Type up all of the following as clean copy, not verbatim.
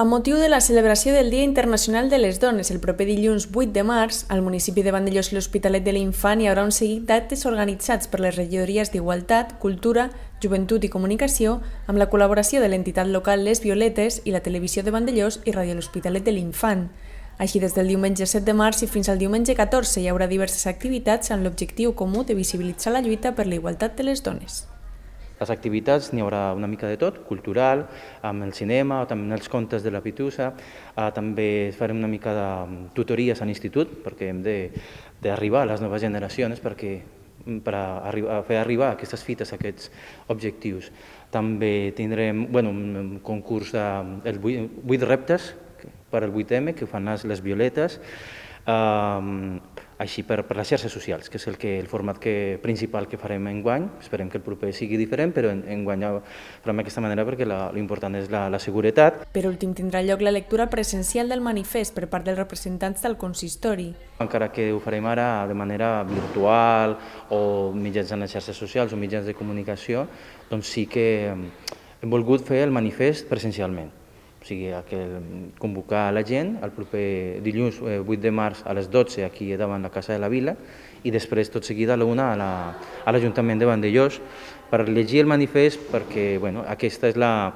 Amb motiu de la celebració del Dia Internacional de les Dones, el proper dilluns 8 de març, al municipi de Vandellòs i l'Hospitalet de l'Infant hi haurà un seguit d'actes organitzats per les regidories d'Igualtat, Cultura, Joventut i Comunicació amb la col·laboració de l'entitat local Les Violetes i la Televisió de Vandellòs i Ràdio l'Hospitalet de l'Infant. Així, des del diumenge 7 de març i fins al diumenge 14 hi haurà diverses activitats amb l'objectiu comú de visibilitzar la lluita per la igualtat de les dones. Les activitats n'hi haurà una mica de tot, cultural, amb el cinema, també els contes de la Pitusa, també farem una mica de tutories a l'institut, perquè hem d'arribar a les noves generacions per fer arribar aquestes fites, aquests objectius. També tindrem un concurs de 8 reptes per al 8M, que ho fan les Violetes, així per les xarxes socials, que és el format principal que farem enguany. Esperem que el proper sigui diferent, però enguany ho farem d'aquesta manera perquè l'important és la seguretat. Per últim, tindrà lloc la lectura presencial del manifest per part dels representants del consistori. Encara que ho farem ara de manera virtual o mitjançant les xarxes socials o mitjans de comunicació, doncs sí que hem volgut fer el manifest presencialment. O sigui, convocar la gent el proper dilluns 8 de març a les 12 aquí davant la Casa de la Vila i després tot seguit a la 1 a l'Ajuntament de Vandellòs per llegir el manifest perquè aquesta és la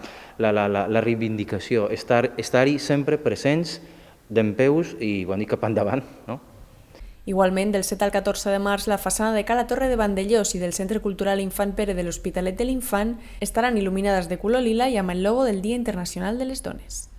reivindicació, estar-hi sempre presents, dempeus i cap endavant. Igualment, del 7 al 14 de març, la façana de Ca la Torre de Vandellòs i del Centre Cultural Infant Pere de l'Hospitalet de l'Infant estaran il·luminades de color lila i amb el logo del Dia Internacional de les Dones.